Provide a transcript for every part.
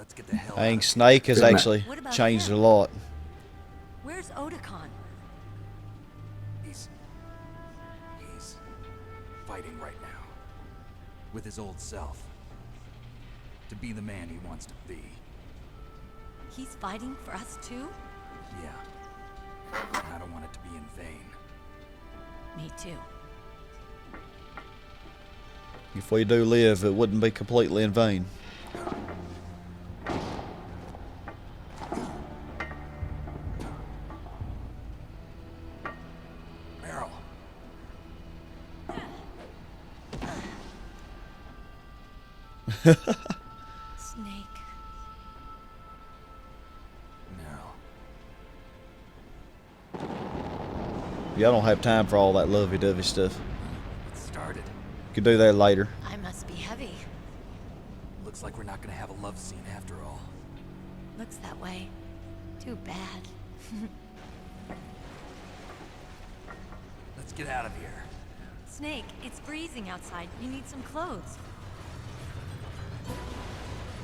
Let's get the hell I out think of Snake has Good man. actually What about changed him? a lot. Where's Otakon? He's fighting right now. With his old self. To be the man he wants to be. He's fighting for us too? Yeah. And I don't want it to be in vain. Me too. If we do live, it wouldn't be completely in vain. Meryl. Snake. Meryl. Y'all don't have time for all that lovey-dovey stuff. It started. You can do that later. I must be heavy. Looks like we're not gonna have a love scene after all. Looks that way. Too bad. Let's get out of here. Snake, it's freezing outside. You need some clothes.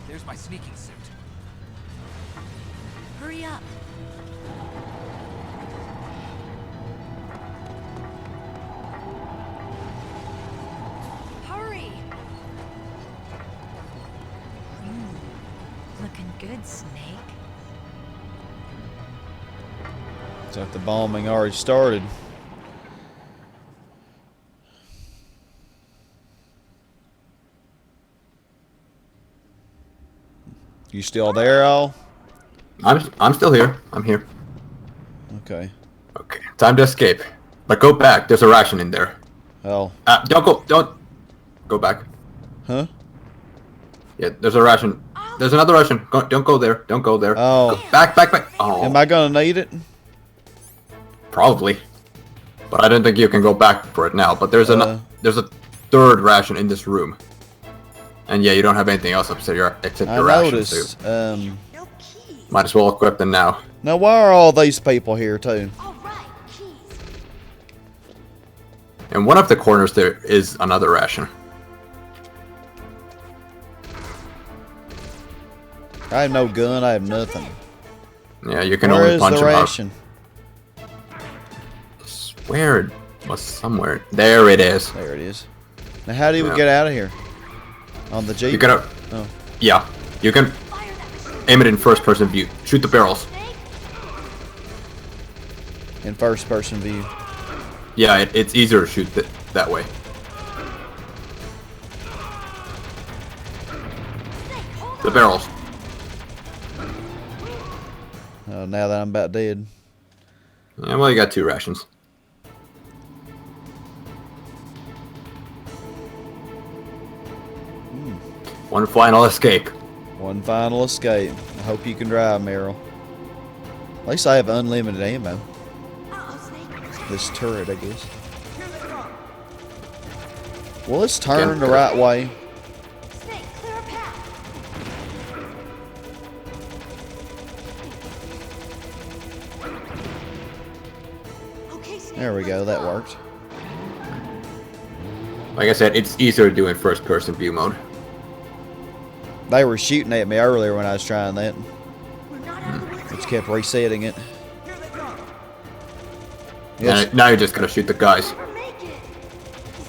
There's my sneaking suit. Hurry up. Hurry! Looking good, Snake. It's like the bombing already started. You still there, Al? I'm still here. I'm here. Okay. Okay. Time to escape. But go back. There's a ration in there. Oh. Don't go. Don't go back. Huh? Yeah, there's a ration. There's another ration. Don't go there. Don't go there. Oh. Go back, back, back. Oh. Am I gonna need it? Probably. But I don't think you can go back for it now. But there's a third ration in this room. And yeah, you don't have anything else except your I ration. So noticed. No keys. might as well equip them now. Now why are all these people here too? All right, keys. In one of the corners there is another ration. I have no gun. I have nothing. Yeah, you can Where only is punch the them out. ration? I swear it was somewhere. There it is. There it is. Now how do we Yeah. get out of here? On the Jeep? You gotta. Oh. Yeah, you can aim it in first-person view. Shoot the barrels. Snake? In first person view. Yeah, it's easier to shoot that way. Snake, hold The on. barrels. Oh, now that I'm about dead. Yeah, well, you got 2 rations. One final escape. One final escape. I hope you can drive, Meryl. At least I have unlimited ammo. Uh-oh, Snake. This turret, I guess. Well, let's turn the right way. Snake, clear a path. Okay, Snake. There we go. let's That worked. Like I said, it's easier to do in first-person view mode. They were shooting at me earlier when I was trying that. We're not out of the woods Just yet. kept resetting it. Here they come. Yes. And now you just gotta shoot the guys. Never make it.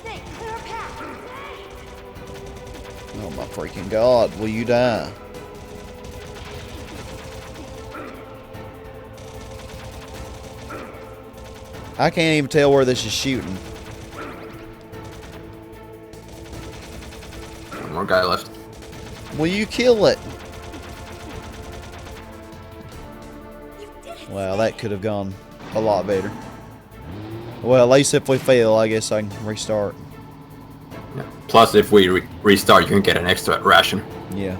Snake, clear a path. Oh my freaking god. Will you die? I can't even tell where this is shooting. One more guy left. Will you kill it? You did it. Wow, that could have gone a lot better. Well, at least if we fail, I guess I can restart. Yeah. Plus, if we restart, you can get an extra ration. Yeah.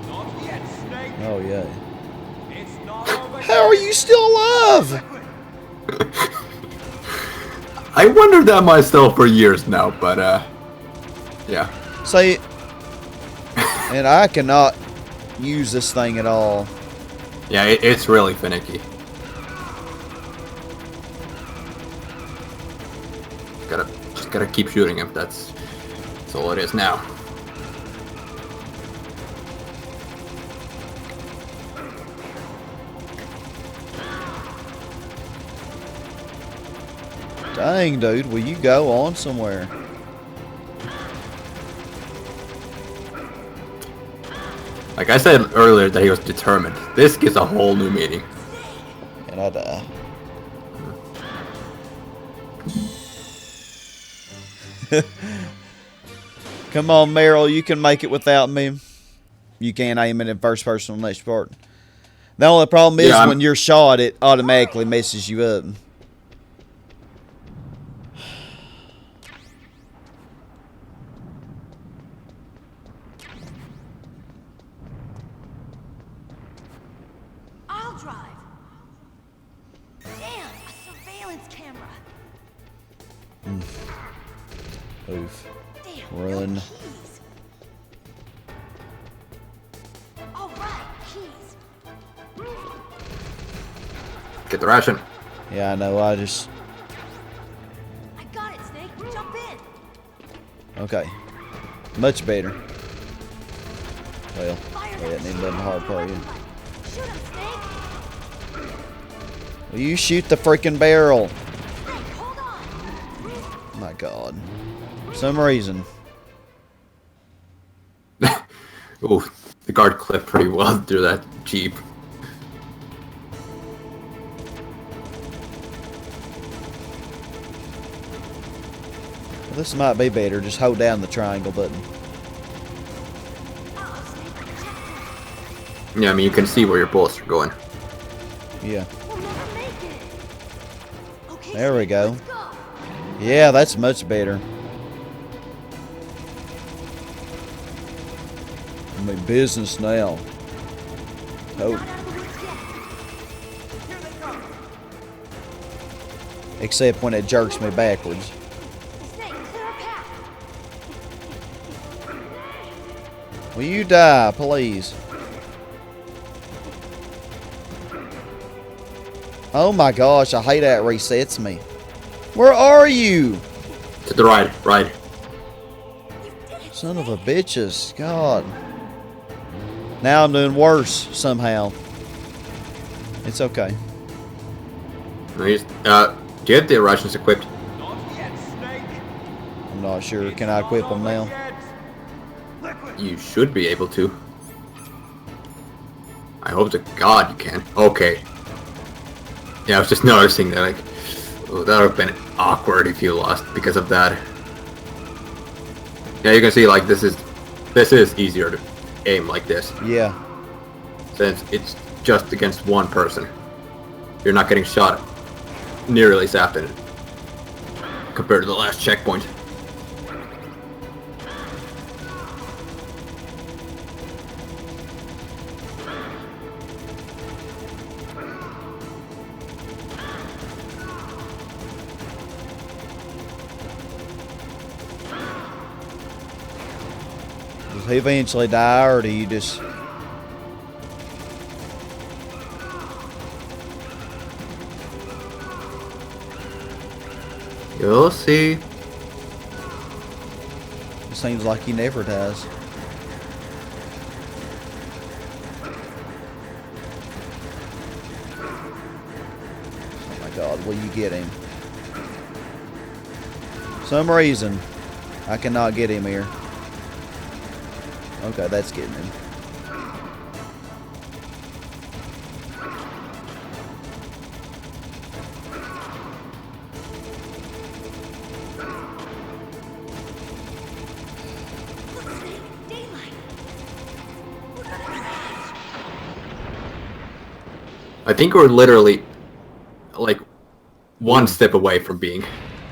Not yet, Snake. Oh, yeah. It's not over. How are you still alive? I wondered that myself for years now, but yeah. See, and I cannot use this thing at all. Yeah, it's really finicky. Just gotta keep shooting him. That's all it is now. Dang, dude, will you go on somewhere? Like I said earlier that he was determined. This gives a whole new meaning. And I die. Come on, Meryl, you can make it without me. You can't aim it in first person on the next part. The only problem is when you're shot, it automatically messes you up. I'll drive. Damn, a surveillance camera. Oof. Damn, Run. no keys. All right, keys. Get the ration. Yeah, I know, I just... I got it, Snake. Jump in. Okay. Much better. Well, Fire yeah, that it needed shit. the hard part, yeah. Shoot him, Snake. Will you shoot the freaking barrel? Snake, hold on. My God. For some reason. Ooh, the guard clipped pretty well through that Jeep. This might be better. Just hold down the triangle button. Yeah, I mean, you can see where your bullets are going. Yeah. We'll never make it. Okay, There we Snake, go. let's go. Yeah, that's much better. I'm in business now. Oh, Not out of the woods yet. Here they come. except when it jerks me backwards. Snake, clear a path. Will you die, please? Oh my gosh, I hate how it resets me. Where are you? To the right, right. You did it. Son of a bitches. God. Now I'm doing worse somehow. It's okay. Get the Russians equipped. Not yet, Snake. I'm not sure. Can I equip them now? You should be able to. I hope to God you can. Okay. Yeah, I was just noticing that, like, oh, that would have been awkward if you lost because of that. Yeah, you can see, like, this is easier to aim like this, Yeah. since it's just against one person. You're not getting shot nearly as often compared to the last checkpoint. Does he eventually die, or do you just... You'll see. It seems like he never dies. Oh my God, will you get him? Some reason, I cannot get him here. Okay, that's getting him. Look, Snake, daylight. We're gonna crash. I think we're literally like one step away from being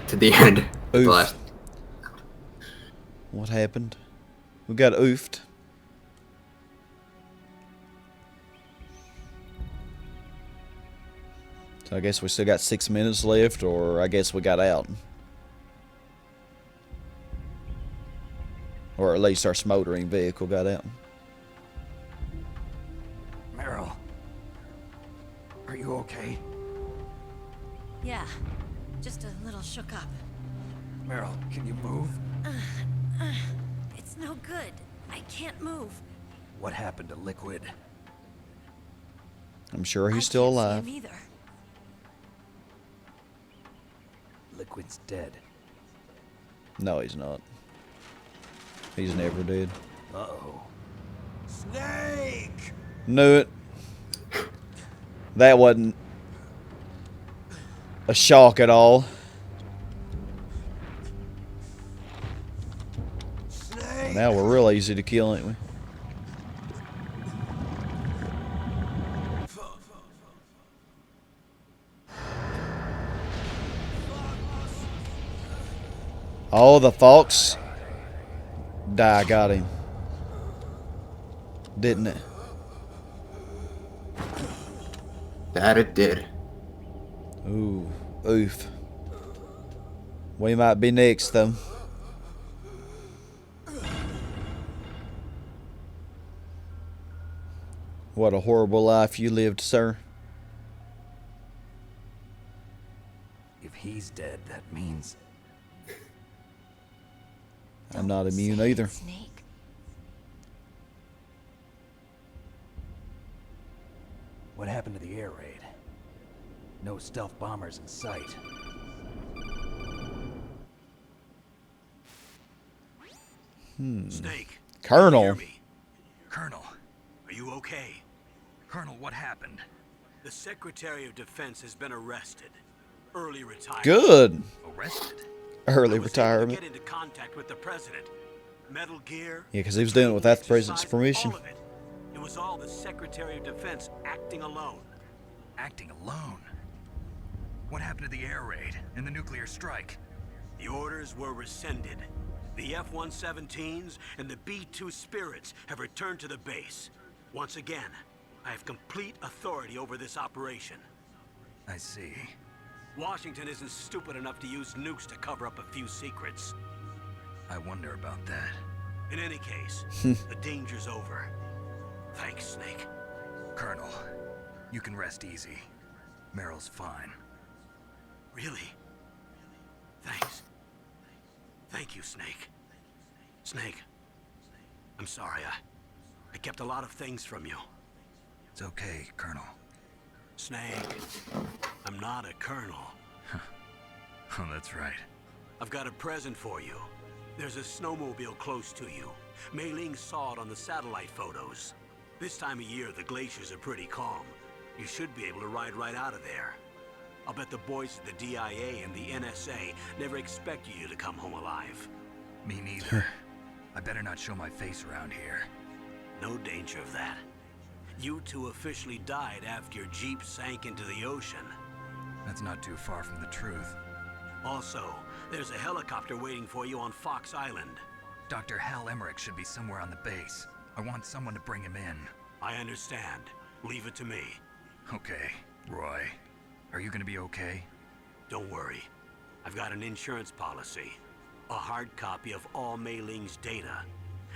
to the end. of the Oof. last. What happened? We got oofed. So I guess we still got 6 minutes left, or I guess we got out. Or at least our smoldering vehicle got out. Meryl. Are you okay? Yeah, just a little shook up. Meryl, can you move? It's no good. I can't move. What happened to Liquid? I'm sure I he's still can't see alive. him either. Liquid's dead. No, he's not. He's never dead. Uh-oh. Snake! Knew it. That wasn't a shock at all. Snake! Now we're real easy to kill, ain't we? Oh, the fox die got him. Didn't it? That it did. Ooh. Oof. We might be next, though. What a horrible life you lived, sir. If he's dead, that means... I'm not immune Say it, either. Snake. What happened to the air raid? No stealth bombers in sight. Snake. Colonel. Hear me. Colonel. Are you okay? Colonel, what happened? The Secretary of Defense has been arrested. Early retirement. Good. Arrested? Early I was able to retirement. get into contact with the president. Metal Gear. Yeah, because he was doing it without the president's exercise, permission. all of it. It was all the Secretary of Defense acting alone. Acting alone? What happened to the air raid and the nuclear strike? The orders were rescinded. The F-117s and the B-2 Spirits have returned to the base. Once again, I have complete authority over this operation. I see. Washington isn't stupid enough to use nukes to cover up a few secrets. I wonder about that. In any case, the danger's over. Thanks, Snake. Colonel, you can rest easy. Meryl's fine. Really? Thanks. Thank you, Snake. Snake, I'm sorry. I kept a lot of things from you. It's okay, Colonel. Snake, I'm not a colonel. Oh, that's right. I've got a present for you. There's a snowmobile close to you. Mei Ling saw it on the satellite photos. This time of year, the glaciers are pretty calm. You should be able to ride right out of there. I'll bet the boys at the DIA and the NSA never expected you to come home alive. Me neither. I better not show my face around here. No danger of that. You two officially died after your Jeep sank into the ocean. That's not too far from the truth. Also, there's a helicopter waiting for you on Fox Island. Dr. Hal Emmerich should be somewhere on the base. I want someone to bring him in. I understand. Leave it to me. Okay, Roy. Are you gonna be okay? Don't worry. I've got an insurance policy. A hard copy of all Mei Ling's data.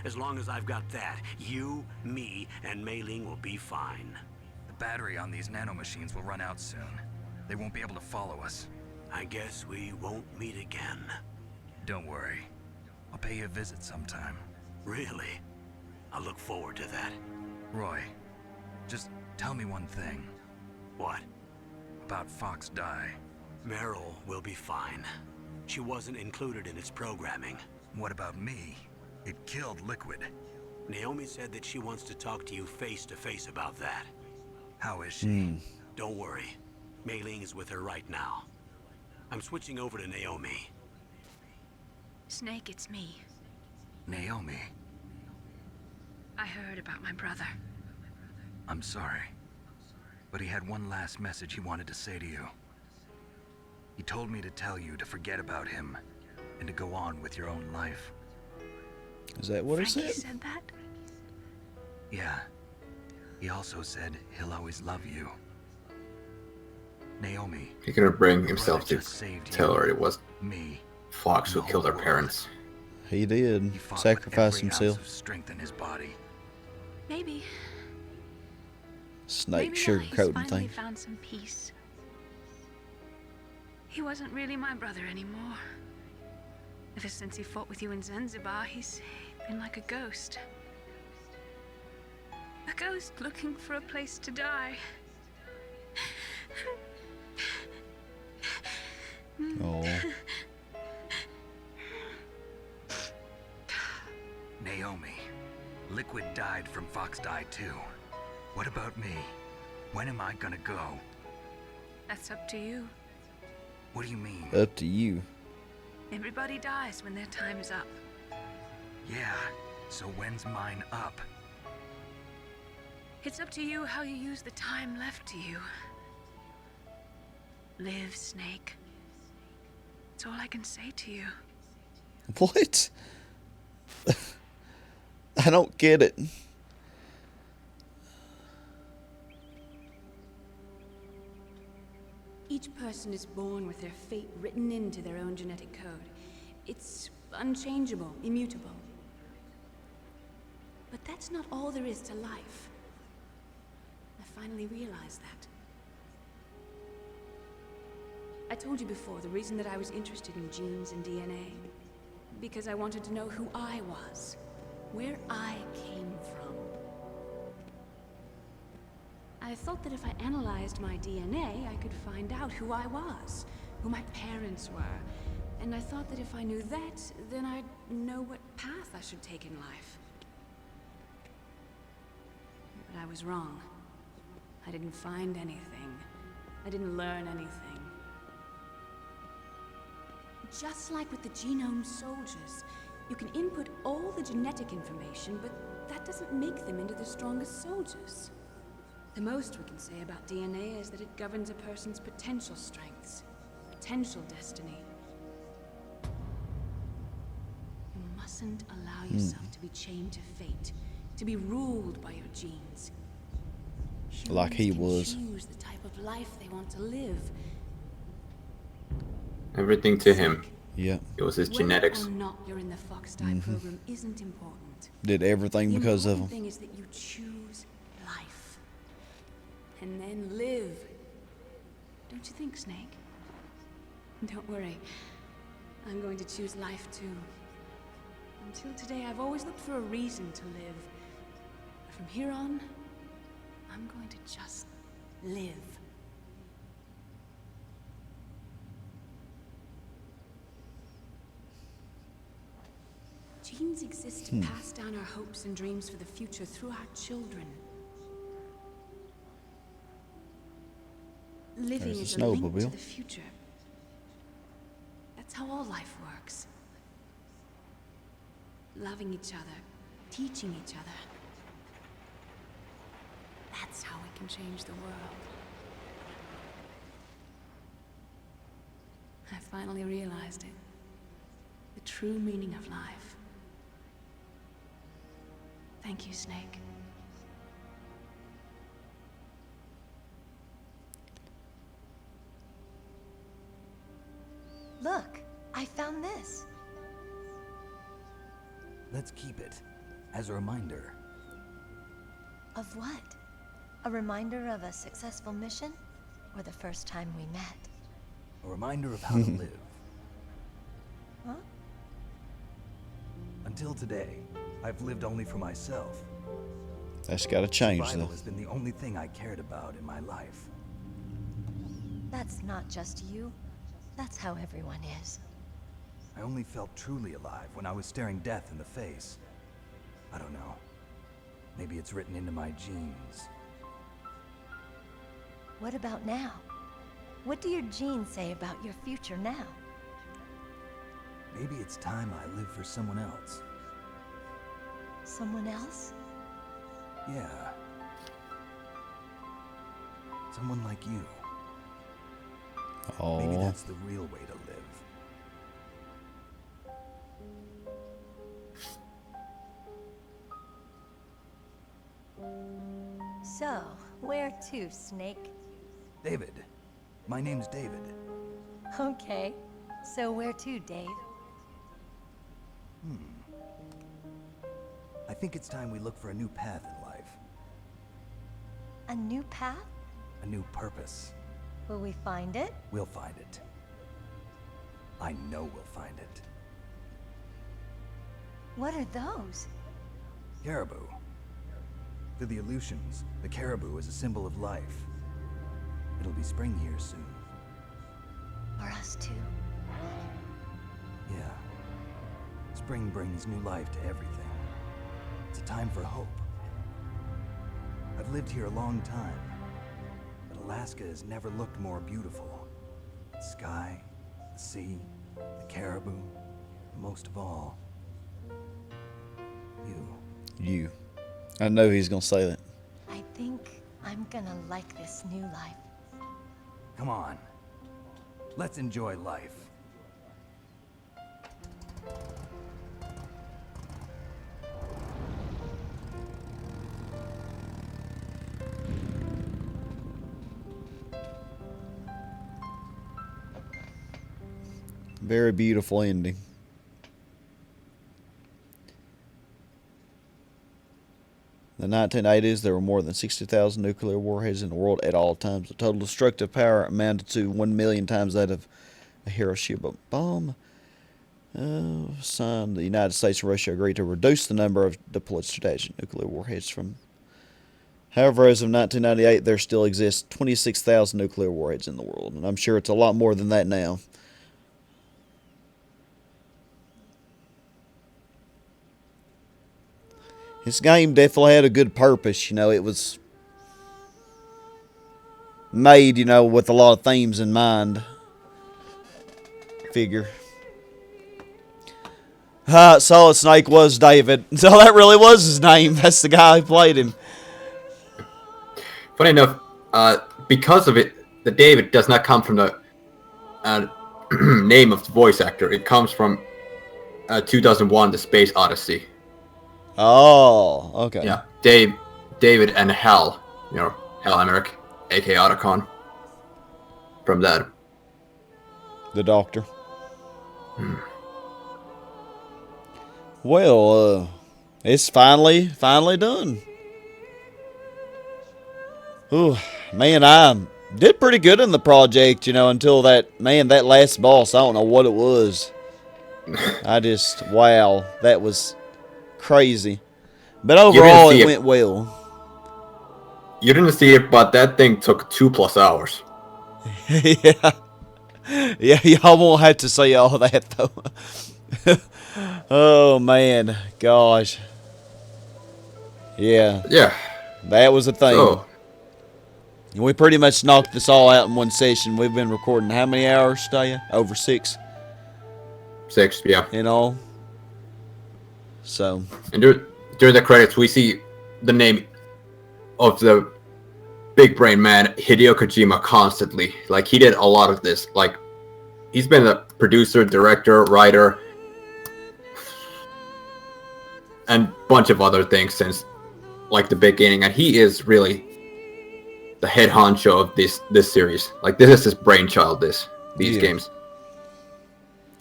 As long as I've got that, you, me, and Mei Ling will be fine. The battery on these nanomachines will run out soon. They won't be able to follow us. I guess we won't meet again. Don't worry. I'll pay you a visit sometime. Really? I look forward to that. Roy, just tell me one thing. What? About Fox Die. Meryl will be fine. She wasn't included in its programming. What about me? It killed Liquid. Naomi said that she wants to talk to you face to face about that. How is she? Don't worry. Mei Ling is with her right now. I'm switching over to Naomi. Snake, it's me. Naomi, I heard about my brother. I'm sorry. But he had one last message he wanted to say to you. He told me to tell you to forget about him and to go on with your own life. Is that what he Frankie said? said that? Yeah. He also said he'll always love you. Naomi, He couldn't bring himself to just saved tell you, her it was me. Fox who and the killed her whole parents. He did. He fought with Sacrifice every ounce himself. of strength in his body. Maybe. Snake Maybe now he's sugarcoating finally things. found some peace. He wasn't really my brother anymore. Ever since he fought with you in Zanzibar, he's been like a ghost. A ghost looking for a place to die. Oh. Naomi, Liquid died from Fox died too. What about me? When am I gonna go? That's up to you. What do you mean? Up to you. Everybody dies when their time is up. Yeah, so when's mine up? It's up to you how you use the time left to you. Live, Snake. That's all I can say to you. What? I don't get it. Each person is born with their fate written into their own genetic code. It's unchangeable, immutable. But that's not all there is to life. I finally realized that. I told you before the reason that I was interested in genes and DNA. Because I wanted to know who I was, where I came from. I thought that if I analyzed my DNA, I could find out who I was, who my parents were. And I thought that if I knew that, then I'd know what path I should take in life. But I was wrong. I didn't find anything. I didn't learn anything. Just like with the genome soldiers, you can input all the genetic information, but that doesn't make them into the strongest soldiers. The most we can say about DNA is that it governs a person's potential strengths, potential destiny. You mustn't allow yourself to be chained to fate, to be ruled by your genes. Like he Humans was. can choose the type of life they want to live. Everything to him. Yep. It was his genetics. Whether or not you're in the Fox Die program isn't important. Did everything The because of important him. thing is that you choose life. And then live. Don't you think, Snake? Don't worry. I'm going to choose life too. Until today, I've always looked for a reason to live. But from here on, I'm going to just live. Genes exist to pass down our hopes and dreams for the future through our children. Living There's is a a link to snowmobile. the future. That's how all life works. Loving each other, teaching each other. That's how we can change the world. I finally realized it. The true meaning of life. Thank you, Snake. Look, I found this. Let's keep it as a reminder. Of what? A reminder of a successful mission? Or the first time we met? A reminder of how to live. Huh? Until today, I've lived only for myself. That's got to change, Survival though. has been the only thing I cared about in my life. That's not just you. That's how everyone is. I only felt truly alive when I was staring death in the face. I don't know. Maybe it's written into my genes. What about now? What do your genes say about your future now? Maybe it's time I live for someone else. Someone else? Yeah. Someone like you. Maybe Oh, that's the real way to live. So, where to, Snake? David. My name's David. Okay. So where to, Dave? I think it's time we look for a new path in life. A new path? A new purpose. Will we find it? We'll find it. I know we'll find it. What are those? Caribou. To the Aleutians, the caribou is a symbol of life. It'll be spring here soon. for us too. Yeah. Spring brings new life to everything. It's a time for hope. I've lived here a long time, but Alaska has never looked more beautiful. The sky, the sea, the caribou, and most of all, you. You. I know he's gonna say that. I think I'm gonna like this new life. Come on. Let's enjoy life. Very beautiful ending. In the 1980s, there were more than 60,000 nuclear warheads in the world at all times. The total destructive power amounted to 1 million times that of a Hiroshima bomb. Signed, the United States and Russia agreed to reduce the number of deployed strategic nuclear warheads from. However, as of 1998, there still exists 26,000 nuclear warheads in the world, and I'm sure it's a lot more than that now. This game definitely had a good purpose, it was made, with a lot of themes in mind. Figure. Solid Snake was David. So that really was his name. That's the guy who played him. Funny enough, because of it, the David does not come from the name of the voice actor. It comes from 2001, The Space Odyssey. Oh, okay. Yeah, David and Hal, Hal Emmerich, aka Otacon. From that. The Doctor. Well, it's finally done. Ooh, man, I did pretty good in the project, until that last boss. I don't know what it was. Wow, that was crazy. But overall, it went well. You didn't see it, but that thing took 2+ hours. Yeah. Yeah, y'all won't have to say all that, though. Oh, man. Gosh. Yeah. Yeah. That was a thing. So, We pretty much knocked this all out in one session. We've been recording how many hours, Staya? Over 6? 6, yeah. In all. So. And during the credits, we see the name of the big brain man, Hideo Kojima, constantly. Like, he did a lot of this. Like, he's been a producer, director, writer, and bunch of other things since, like, the beginning. And he is really the head honcho of this series. Like, this is his brainchild, these games.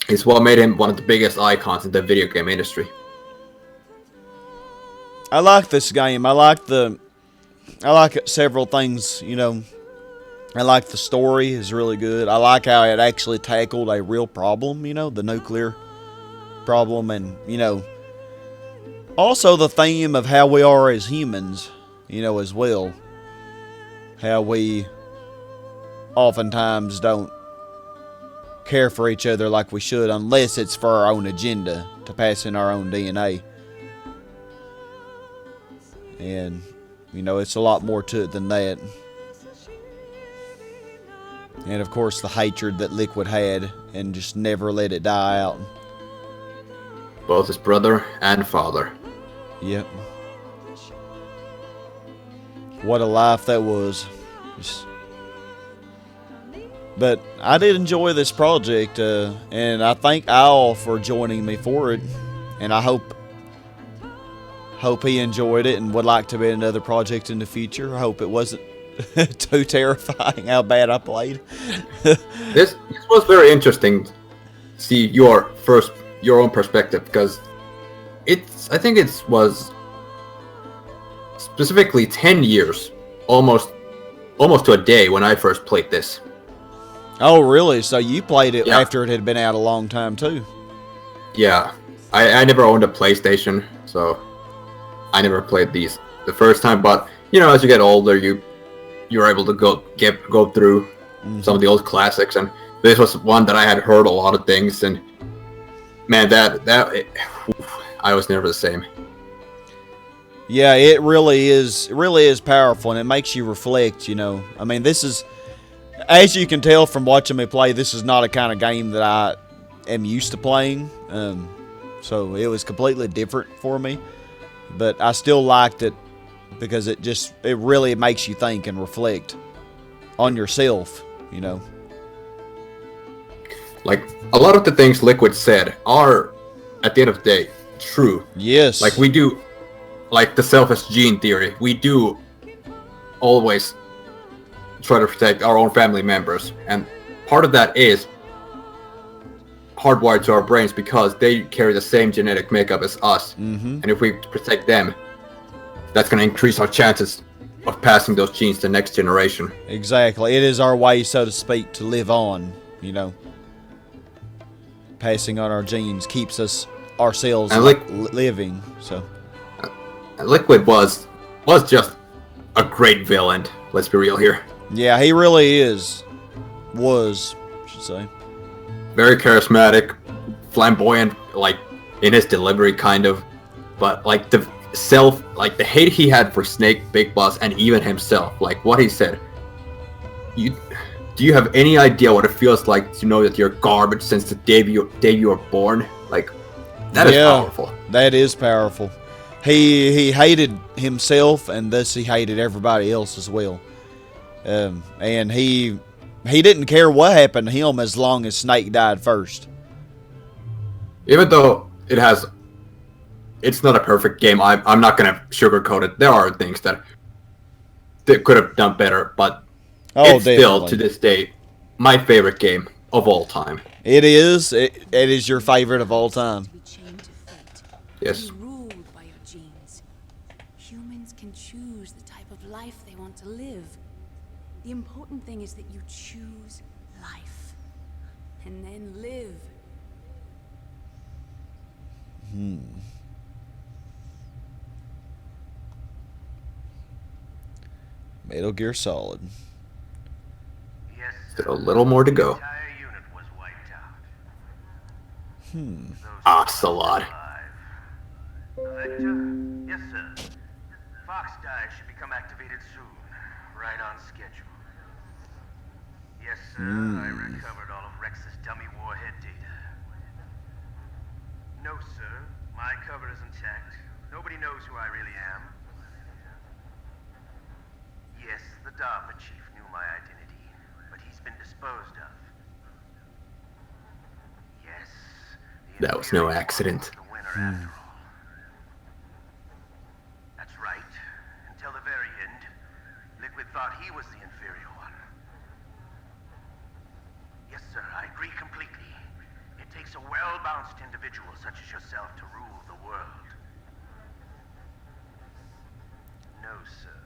It's what made him one of the biggest icons in the video game industry. I like this game. I like several things, I like the story is really good. I like how it actually tackled a real problem, the nuclear problem, and, also the theme of how we are as humans, as well. How we oftentimes don't care for each other like we should unless it's for our own agenda to pass in our own DNA. And, it's a lot more to it than that. And, of course, the hatred that Liquid had and just never let it die out. Both his brother and father. Yep. What a life that was. But I did enjoy this project, and I thank Al for joining me for it. And I hope he enjoyed it and would like to be another project in the future. I hope it wasn't too terrifying how bad I played. This was very interesting to see your own perspective, because I think it was specifically 10 years, almost to a day, when I first played this. Oh, really? So you played it after it had been out a long time too? Yeah, I never owned a PlayStation, so I never played these the first time. But as you get older, you're able to go through some of the old classics, and this was one that I had heard a lot of things, and man, I was never the same. Yeah, it really is powerful, and it makes you reflect, you know. I mean, this is, as you can tell from watching me play, this is not a kind of game that I am used to playing. So it was completely different for me, but I still liked it because it really makes you think and reflect on yourself, you know. Like, a lot of the things Liquid said are, at the end of the day, true. Yes. Like, we do, like the selfish gene theory, we do always try to protect our own family members. And part of that is hardwired to our brains because they carry the same genetic makeup as us. Mm-hmm. And if we protect them, that's going to increase our chances of passing those genes to the next generation. Exactly. It is our way, so to speak, to live on, you know. Passing on our genes keeps us ourselves living. So Liquid was just a great villain. Let's be real here. yeah, he really is. I should say. Very charismatic, flamboyant, like in his delivery, kind of. But like the hate he had for Snake, Big Boss, and even himself. Like what he said. Do you have any idea what it feels like to know that you're garbage since the day you were born? Like, that is powerful. That is powerful. He hated himself, and thus he hated everybody else as well. And he didn't care what happened to him as long as Snake died first. Even though it's not a perfect game, I'm not gonna sugarcoat it. There are things that they could have done better, but it's still, to this day, my favorite game of all time. It is. It is your favorite of all time. Yes. Ruled by your genes. Humans can choose the type of life they want to live. The important thing is that you choose life. And then live. Metal Gear Solid. Still a little more to go. Ocelot. Victor? Yes, sir. Fox dive should become activated soon. Right on schedule. Yes, sir. I recovered all of Rex's dummy warhead data. No, sir. My cover is intact. Nobody knows who I really am. Yes, the DARPA chief knew my identity, but he's been disposed of. Yes. That was no accident. The winner after all. That's right. Until the very end, Liquid thought he was the inferior one. Yes, sir, I agree completely. It takes a well-balanced individual such as yourself to rule the world. No, sir.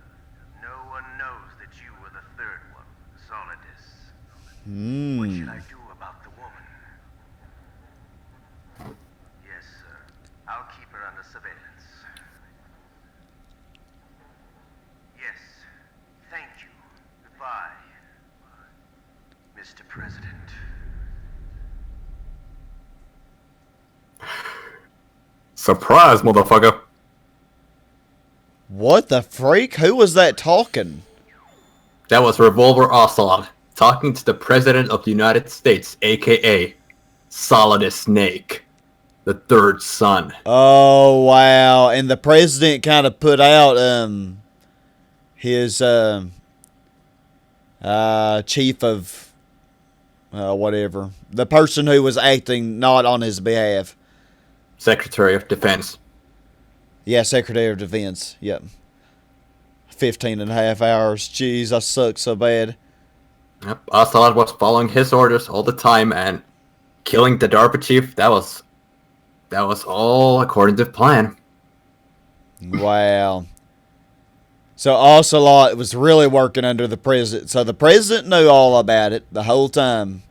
No one knows that you were the third one, Solidus. What should I do about the woman? Yes, sir. I'll keep her under surveillance. Yes. Thank you. Goodbye, Mr. President. Surprise, motherfucker. What the freak? Who was that talking? That was Revolver Ocelot talking to the President of the United States, aka Solidus Snake, the third son. Oh, wow. And the president kind of put out his chief of whatever. The person who was acting not on his behalf. Secretary of Defense. Yeah, Secretary of Defense. Yep. 15.5 hours. Jeez, I suck so bad. Yep. Ocelot was following his orders all the time and killing the DARPA chief. That was all according to plan. Wow. So Ocelot was really working under the president. So the president knew all about it the whole time.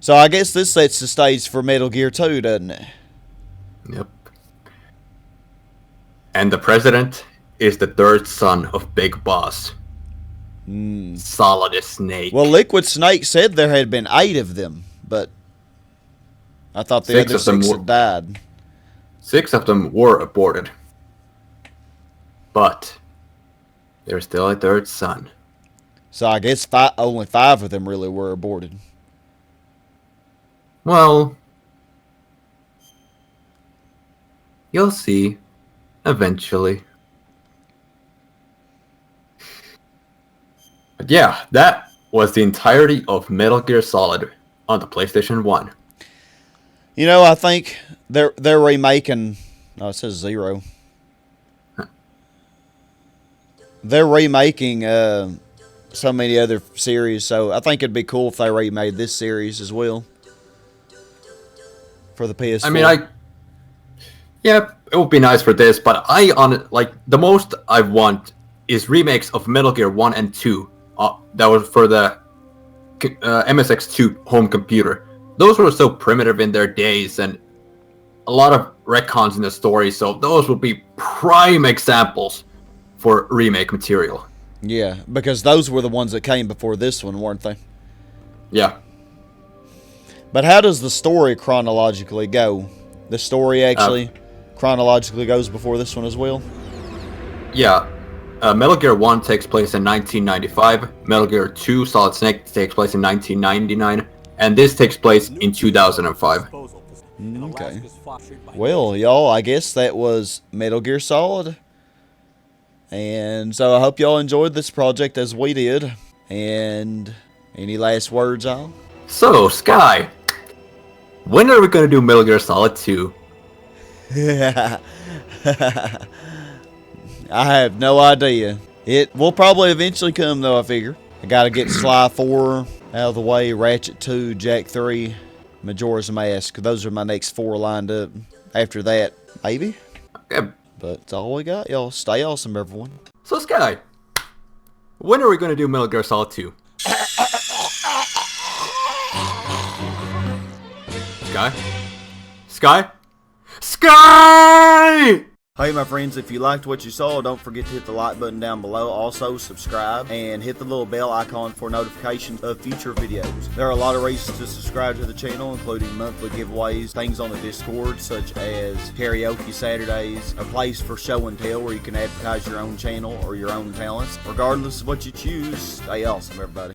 So I guess this sets the stage for Metal Gear 2, doesn't it? Yep. And the president is the third son of Big Boss. Solid as Snake. Well, Liquid Snake said there had been 8 of them, but I thought the 6 other of them 6 were- had died. 6 of them were aborted. But there's still a third son. So I guess only 5 of them really were aborted. Well, you'll see eventually. But yeah, that was the entirety of Metal Gear Solid on the PlayStation 1. You know, I think they're remaking. Oh, it says 0. They're remaking so many other series, so I think it'd be cool if they remade this series as well for the PS4. I mean, yeah, it would be nice for this, but the most I want is remakes of Metal Gear 1 and 2. That was for the MSX2 home computer. Those were so primitive in their days, and a lot of retcons in the story, so those would be prime examples for remake material. Yeah, because those were the ones that came before this one, weren't they? Yeah. But how does the story chronologically go? The story actually chronologically goes before this one as well? Yeah. Metal Gear 1 takes place in 1995. Metal Gear 2 Solid Snake takes place in 1999. And this takes place in 2005. Okay. Well, y'all, I guess that was Metal Gear Solid. And so I hope y'all enjoyed this project as we did. And any last words, y'all? So, Sky, when are we going to do Metal Gear Solid 2? I have no idea. It will probably eventually come, though, I figure. I gotta get Sly 4 out of the way, Ratchet 2, Jack 3, Majora's Mask. Those are my next 4 lined up. After that, maybe. Okay. But that's all we got, y'all. Stay awesome, everyone. So, Sky, when are we going to do Metal Gear Solid 2? Sky? Sky? Sky! Hey my friends, if you liked what you saw, don't forget to hit the like button down below. Also subscribe and hit the little bell icon for notifications of future videos. There are a lot of reasons to subscribe to the channel, including monthly giveaways, things on the Discord such as karaoke Saturdays, a place for show and tell where you can advertise your own channel or your own talents. Regardless of what you choose, stay awesome everybody.